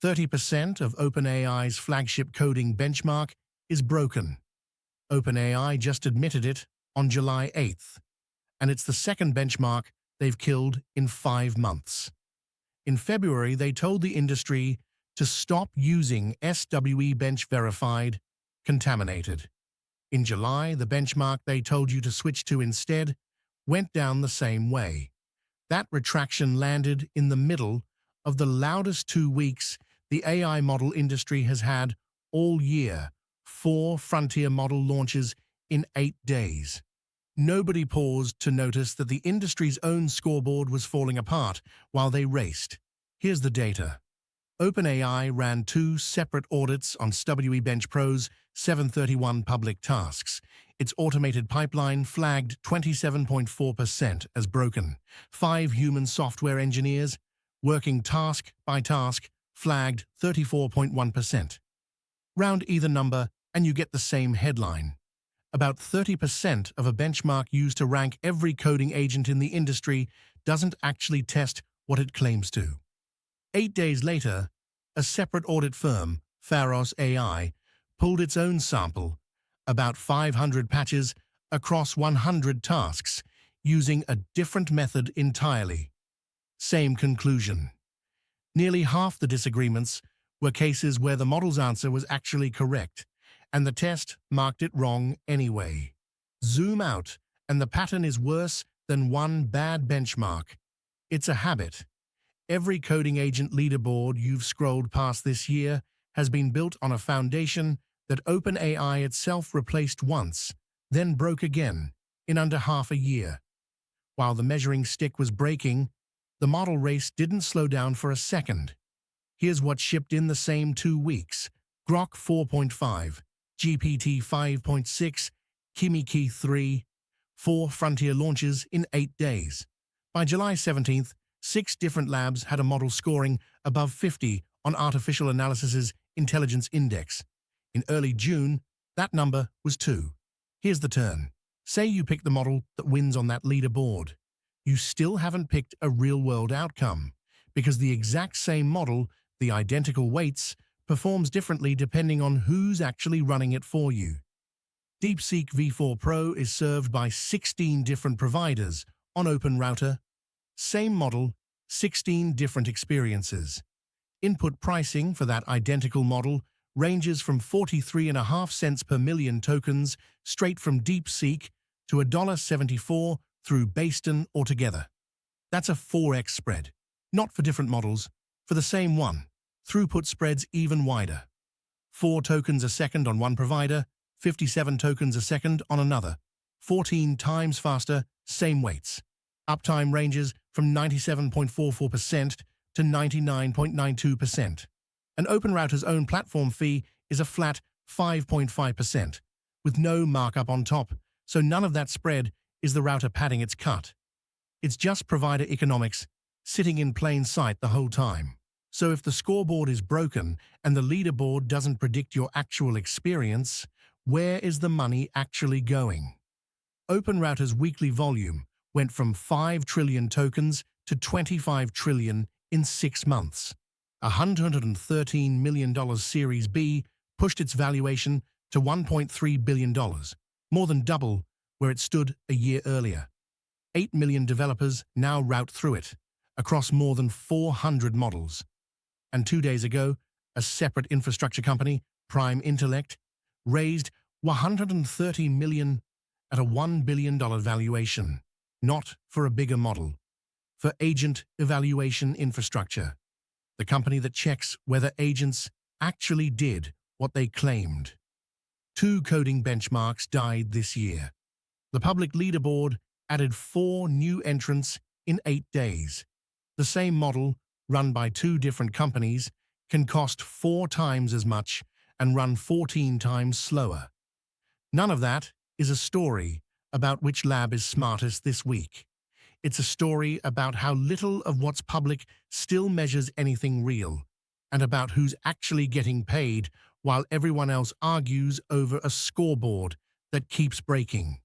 30% of OpenAI's flagship coding benchmark is broken. OpenAI just admitted it on July 8th, and it's the second benchmark they've killed in 5 months. In February, they told the industry to stop using SWE-Bench verified contaminated. In July, the benchmark they told you to switch to instead went down the same way. That retraction landed in the middle of the loudest 2 weeks the AI model industry has had all year, 4 frontier model launches in 8 days. Nobody paused to notice that the industry's own scoreboard was falling apart while they raced. Here's the data. OpenAI ran 2 separate audits on SWE-Bench Pro's 731 public tasks. Its automated pipeline flagged 27.4% as broken. 5 human software engineers, working task by task, flagged 34.1%. Round either number and you get the same headline. About 30% of a benchmark used to rank every coding agent in the industry doesn't actually test what it claims to. 8 days later, a separate audit firm, Faros AI, pulled its own sample, about 500 patches across 100 tasks, using a different method entirely. Same conclusion. Nearly half the disagreements were cases where the model's answer was actually correct, and the test marked it wrong anyway. Zoom out, and the pattern is worse than one bad benchmark. It's a habit. Every coding agent leaderboard you've scrolled past this year has been built on a foundation that OpenAI itself replaced once, then broke again, in under half a year. While the measuring stick was breaking, the model race didn't slow down for a second. Here's what shipped in the same 2 weeks: Grok 4.5, GPT 5.6, Kimi 3, 4 frontier launches in 8 days. By July 17th, 6 different labs had a model scoring above 50 on Artificial Analysis's Intelligence Index. In early June, that number was 2. Here's the turn. Say you pick the model that wins on that leaderboard. You still haven't picked a real-world outcome, because the exact same model, the identical weights, performs differently depending on who's actually running it for you. DeepSeek V4 Pro is served by 16 different providers on OpenRouter. Same model, 16 different experiences. Input pricing for that identical model ranges from 43.5 cents per million tokens straight from DeepSeek to $1.74 through Baston altogether. That's a 4x spread. Not for different models, for the same one. Throughput spreads even wider. 4 tokens a second on one provider, 57 tokens a second on another. 14 times faster, same weights. Uptime ranges from 97.44% to 99.92%. And OpenRouter's own platform fee is a flat 5.5%, with no markup on top, so none of that spread is the router padding its cut. It's just provider economics sitting in plain sight the whole time. So if the scoreboard is broken and the leaderboard doesn't predict your actual experience, where is the money actually going? OpenRouter's weekly volume went from 5 trillion tokens to 25 trillion in 6 months. $113 million Series B pushed its valuation to $1.3 billion, more than double where it stood a year earlier. 8 million developers now route through it, across more than 400 models. And 2 days ago, a separate infrastructure company, Prime Intellect, raised $130 million at a $1 billion valuation, not for a bigger model, for agent evaluation infrastructure, the company that checks whether agents actually did what they claimed. 2 coding benchmarks died this year. The public leaderboard added 4 new entrants in 8 days. The same model, run by 2 different companies, can cost 4 times as much and run 14 times slower. None of that is a story about which lab is smartest this week. It's a story about how little of what's public still measures anything real, and about who's actually getting paid while everyone else argues over a scoreboard that keeps breaking.